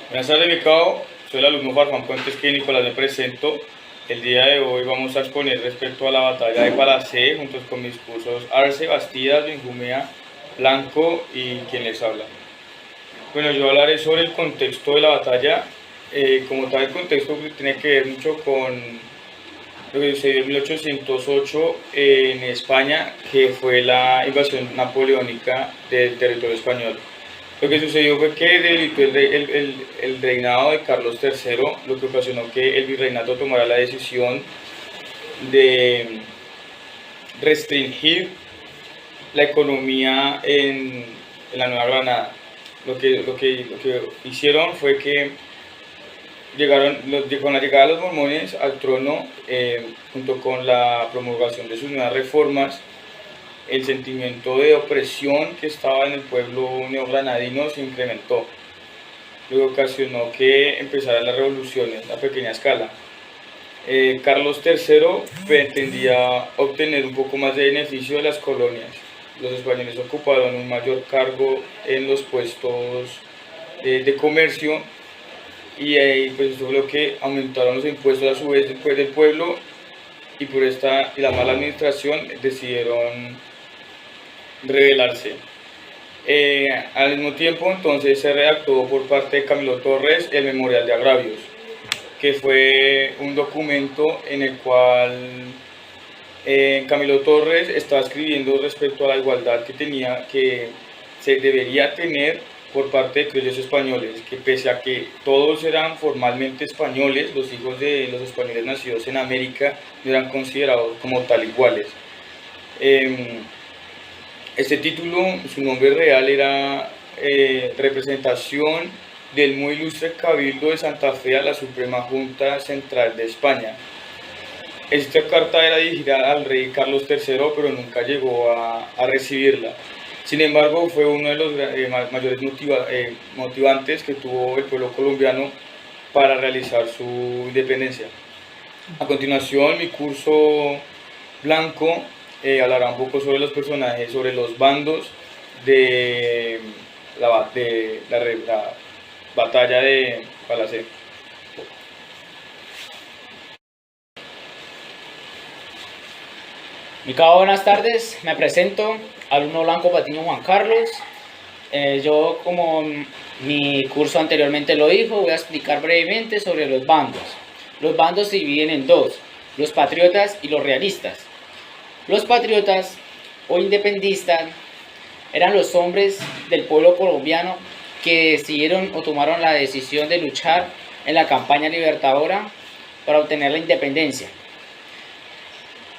Buenas tardes, becado. Soy el alumno Farfán Puentes, que Nicolás me presento. El día de hoy vamos a exponer respecto a la batalla de Palacé, junto con mis cursos Arce, Bastidas, Benjumea, Blanco y quien les habla. Bueno, yo hablaré sobre el contexto de la batalla. Como tal, el contexto tiene que ver mucho con lo que sucedió en 1808 en España, que fue la invasión napoleónica del territorio español. Lo que sucedió fue que debilitó el reinado de Carlos III, lo que ocasionó que el virreinato tomara la decisión de restringir la economía en la Nueva Granada. Lo que hicieron fue que con la llegada de los mormones al trono, junto con la promulgación de sus nuevas reformas, el sentimiento de opresión que estaba en el pueblo neogranadino se incrementó, lo que ocasionó que empezaran las revoluciones a pequeña escala. Carlos III pretendía obtener un poco más de beneficio de las colonias. Los españoles ocuparon un mayor cargo en los puestos de comercio y pues eso fue lo que aumentaron los impuestos a su vez después del pueblo, y por esta y la mala administración decidieron rebelarse. Al mismo tiempo, entonces, se redactó por parte de Camilo Torres el Memorial de Agravios, que fue un documento en el cual Camilo Torres estaba escribiendo respecto a la igualdad que se debería tener por parte de criollos españoles, que pese a que todos eran formalmente españoles, los hijos de los españoles nacidos en América no eran considerados como tal iguales. Este título, su nombre real era Representación del muy ilustre Cabildo de Santa Fe a la Suprema Junta Central de España. Esta carta era dirigida al rey Carlos III, pero nunca llegó a recibirla. Sin embargo, fue uno de los mayores motivantes que tuvo el pueblo colombiano para realizar su independencia. A continuación, mi curso Blanco hablará un poco sobre los personajes, sobre los bandos de la batalla de Palacé. Buenas tardes, me presento, alumno Blanco Patiño Juan Carlos. Yo, como mi curso anteriormente lo dijo, voy a explicar brevemente sobre los bandos. Los bandos se dividen en dos, los patriotas y los realistas. Los patriotas o independistas eran los hombres del pueblo colombiano que decidieron o tomaron la decisión de luchar en la campaña libertadora para obtener la independencia.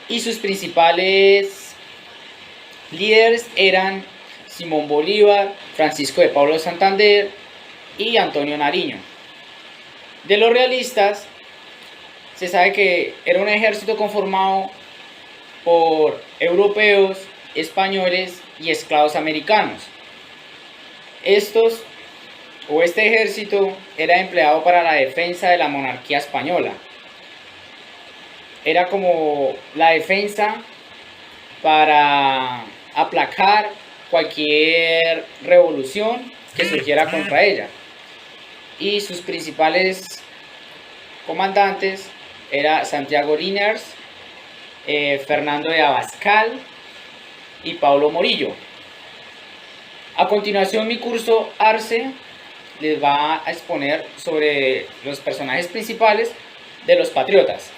Y sus principales líderes eran Simón Bolívar, Francisco de Paula Santander y Antonio Nariño. De los realistas, se sabe que era un ejército conformado por europeos, españoles y esclavos americanos. Este ejército era empleado para la defensa de la monarquía española. Era como la defensa para aplacar cualquier revolución que surgiera contra ella. Y sus principales comandantes eran Santiago Liniers, Fernando de Abascal y Pablo Morillo. A continuación, mi curso Arce les va a exponer sobre los personajes principales de los patriotas.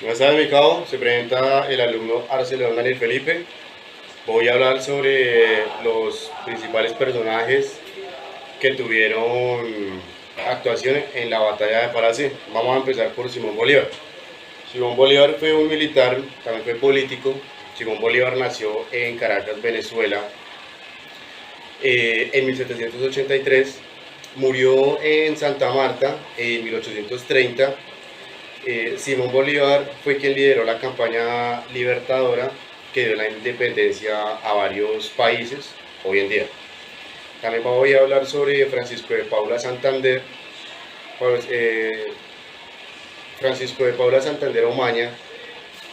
Buenas tardes, mi cabo. Se presenta el alumno Arce León Daniel Felipe. Voy a hablar sobre los principales personajes que tuvieron actuación en la batalla de Palacé. Vamos a empezar por Simón Bolívar. Simón Bolívar fue un militar, también fue político. Simón Bolívar nació en Caracas, Venezuela, en 1783. Murió en Santa Marta en 1830. Simón Bolívar fue quien lideró la campaña libertadora que dio la independencia a varios países hoy en día. También voy a hablar sobre Francisco de Paula Santander. Francisco de Paula Santander Omaña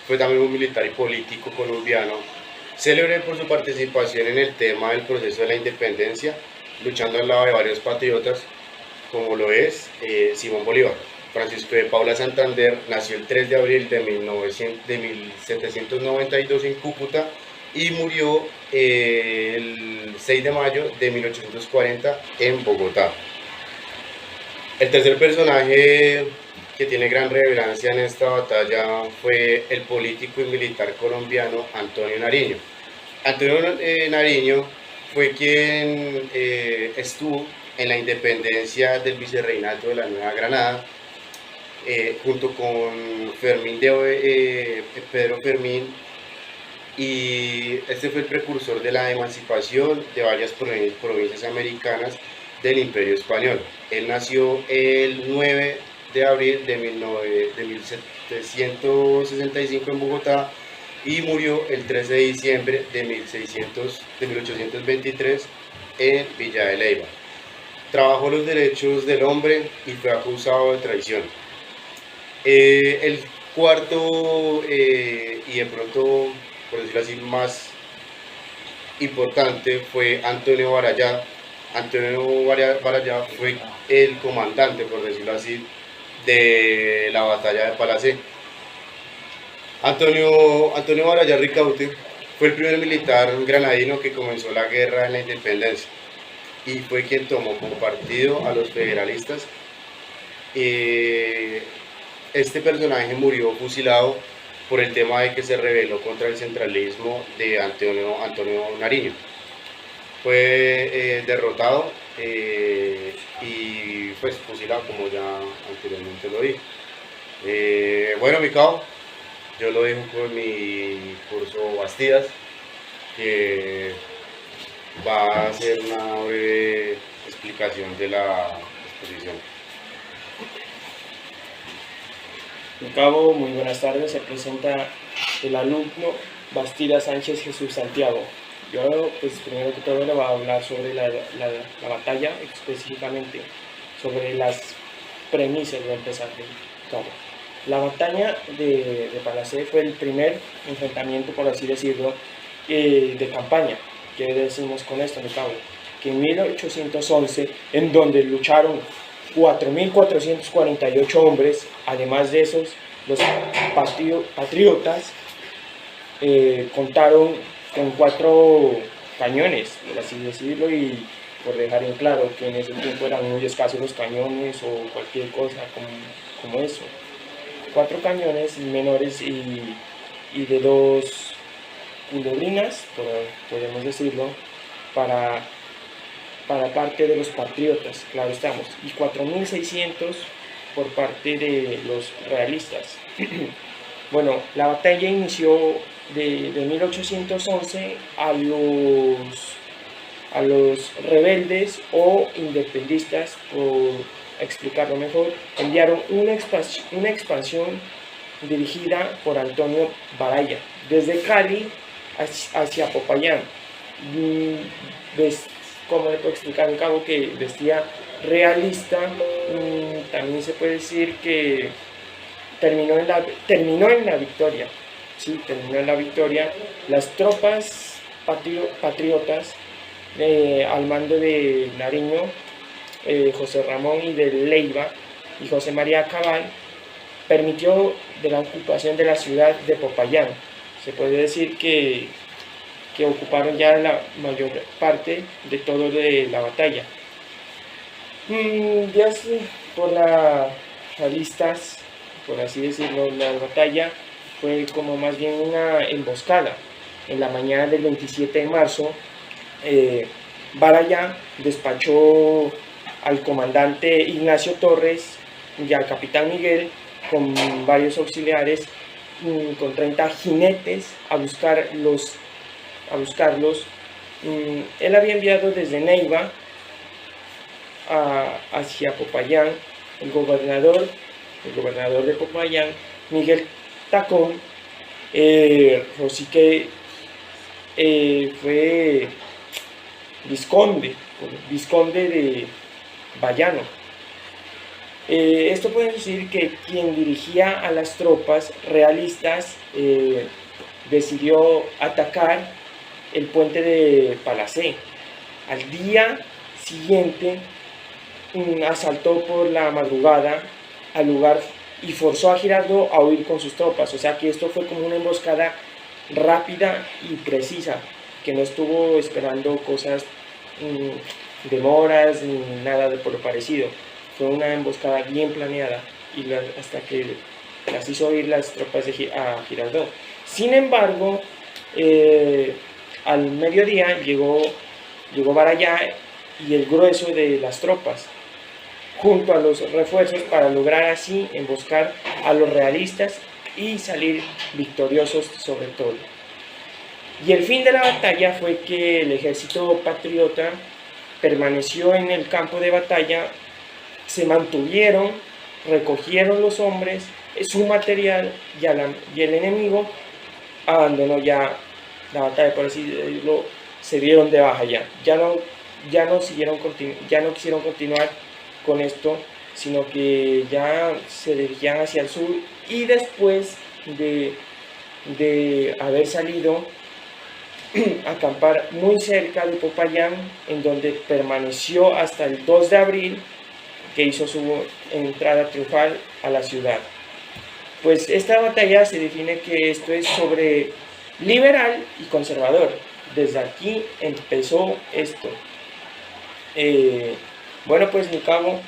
fue también un militar y político colombiano célebre por su participación en el tema del proceso de la independencia, luchando al lado de varios patriotas, como lo es Simón Bolívar. Francisco de Paula Santander nació el 3 de abril de 1792 en Cúcuta y murió el 6 de mayo de 1840 en Bogotá. El tercer personaje que tiene gran relevancia en esta batalla fue el político y militar colombiano Antonio Nariño. Antonio Nariño fue quien estuvo en la independencia del vicerreinato de la Nueva Granada, junto con Pedro Fermín, y este fue el precursor de la emancipación de varias provincias americanas del Imperio Español. Él nació el 9 de abril de 1765 en Bogotá y murió el 13 de diciembre de 1823 en Villa de Leyva. Trabajó los derechos del hombre y fue acusado de traición. El cuarto y de pronto, por decirlo así, más importante fue Antonio Barayá. Antonio Barayá fue el comandante, por decirlo así, de la batalla de Palacé. Antonio Barayá Ricaurte fue el primer militar granadino que comenzó la guerra de la independencia y fue quien tomó como partido a los federalistas. Este personaje murió fusilado por el tema de que se rebeló contra el centralismo de Antonio Nariño. Fue derrotado y pues fusilado, como ya anteriormente lo dije. Bueno, mi cabo, yo lo dejo con mi curso Bastidas, que va a hacer una breve explicación de la exposición. Mi cabo, muy buenas tardes. Se presenta el alumno Bastidas Sánchez Jesús Santiago. Yo, pues, primero que todo le voy a hablar sobre la batalla, específicamente sobre las premisas de empezar mi cabo. La batalla de Palacé fue el primer enfrentamiento, por así decirlo, de campaña. ¿Qué decimos con esto, mi cabo? Que en 1811, en donde lucharon 4.448 hombres, además de esos, los patriotas contaron con 4 cañones, por así decirlo, y por dejar en claro que en ese tiempo eran muy escasos los cañones o cualquier cosa como eso. 4 cañones menores y de 2 culebrinas, podemos decirlo, para parte de los patriotas, claro estamos, y 4.600 por parte de los realistas. Bueno, la batalla inició de 1811 a los rebeldes o independistas, por explicarlo mejor, enviaron una expansión dirigida por Antonio Baraya, desde Cali hacia Popayán. ¿Cómo le puedo explicar? En cabo que vestía realista, también se puede decir que terminó en la victoria. Sí, terminó en la victoria. Las tropas patriotas al mando de Nariño, José Ramón y de Leyva y José María Cabal permitió de la ocupación de la ciudad de Popayán. Se puede decir que ocuparon ya la mayor parte de todo de la batalla. Ya por las realistas, por así decirlo, la batalla fue como más bien una emboscada. En la mañana del 27 de marzo, Baraya despachó al comandante Ignacio Torres y al capitán Miguel con varios auxiliares, con 30 jinetes a buscarlos. Él había enviado desde Neiva hacia Popayán. El gobernador de Popayán, Miguel Tacón, Rosique, fue vizconde de Bayano. Esto puede decir que quien dirigía a las tropas realistas decidió atacar el puente de Palacé. Al día siguiente asaltó por la madrugada al lugar y forzó a Girardot a huir con sus tropas. O sea que esto fue como una emboscada rápida y precisa, que no estuvo esperando cosas, demoras ni nada por lo parecido. Fue una emboscada bien planeada y hasta que las hizo huir las tropas a Girardot. Sin embargo, al mediodía llegó Barayá y el grueso de las tropas junto a los refuerzos para lograr así emboscar a los realistas y salir victoriosos sobre todo. Y el fin de la batalla fue que el ejército patriota permaneció en el campo de batalla, se mantuvieron, recogieron los hombres, su material y el enemigo abandonó ya la batalla, por así decirlo, se dieron de baja ya no quisieron continuar con esto, sino que ya se dirigían hacia el sur y después de haber salido a acampar muy cerca de Popayán, en donde permaneció hasta el 2 de abril, que hizo su entrada triunfal a la ciudad. Pues esta batalla se define que esto es sobre liberal y conservador. Desde aquí empezó esto. Bueno, pues mi cabo,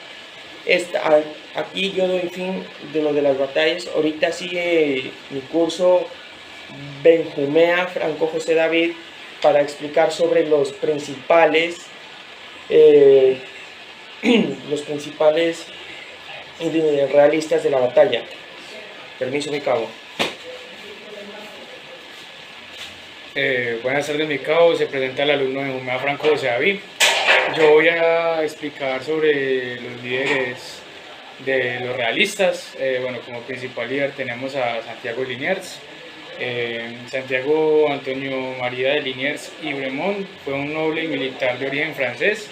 aquí yo doy fin de lo de las batallas. Ahorita sigue mi curso Benjumea Franco José David para explicar sobre los principales realistas de la batalla. Permiso, mi cabo. Buenas tardes, mi cabo. Se presenta el alumno de Benjumea Franco José David. Yo voy a explicar sobre los líderes de los realistas. Bueno, como principal líder tenemos a Santiago de Liniers. Santiago Antonio María de Liniers y Bremont fue un noble y militar de origen francés.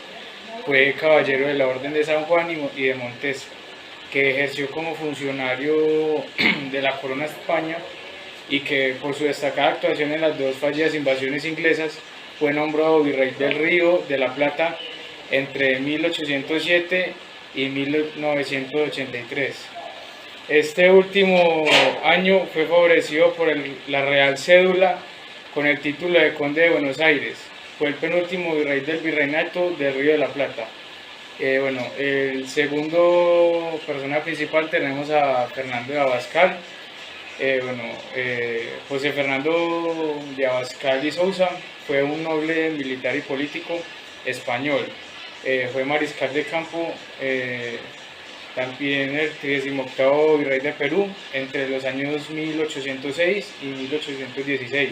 Fue caballero de la Orden de San Juan y de Montes, que ejerció como funcionario de la Corona de España y que por su destacada actuación en las dos fallidas invasiones inglesas fue nombrado virrey del Río de la Plata entre 1807 y 1983. Este último año fue favorecido por la Real Cédula con el título de Conde de Buenos Aires. Fue el penúltimo virrey del Virreinato del Río de la Plata. Bueno, el segundo persona principal tenemos a Fernando de Abascal. José Fernando de Abascal y Sousa fue un noble militar y político español. Fue mariscal de campo, también el 38º virrey de Perú entre los años 1806 y 1816.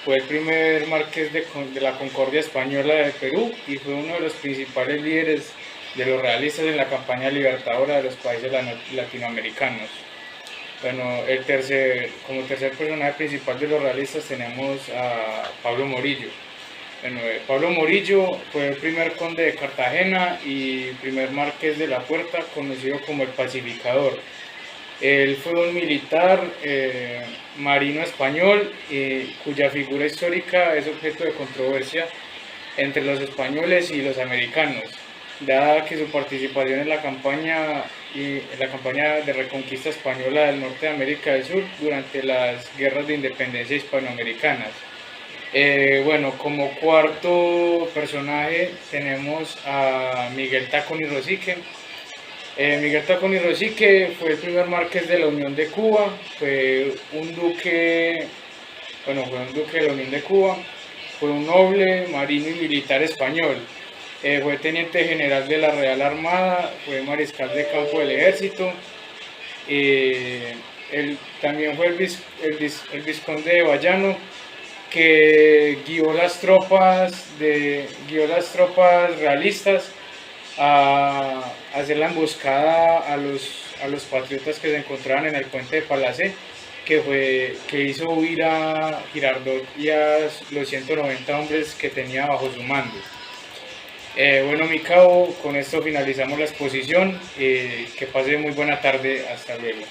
Fue el primer marqués de la Concordia Española de Perú y fue uno de los principales líderes de los realistas en la campaña libertadora de los países latinoamericanos. Bueno, como tercer personaje principal de los realistas tenemos a Pablo Morillo. Bueno, Pablo Morillo fue el primer conde de Cartagena y primer marqués de la Puerta, conocido como el Pacificador. Él fue un militar marino español cuya figura histórica es objeto de controversia entre los españoles y los americanos, dada que su participación en la campaña de reconquista española del norte de América del Sur durante las guerras de independencia hispanoamericanas. Como cuarto personaje tenemos a Miguel Tacón y Rosique. Miguel Tacón y Rosique fue el primer marqués de la Unión de Cuba, fue un duque de la Unión de Cuba, fue un noble, marino y militar español. Fue teniente general de la Real Armada, fue mariscal de campo del ejército. Él también fue el vizconde de Bayano, que guió las tropas realistas a hacer la emboscada a los patriotas que se encontraban en el puente de Palacé, que hizo huir a Girardot y a los 190 hombres que tenía bajo su mando. Mi cabo, con esto finalizamos la exposición. Que pase muy buena tarde. Hasta luego.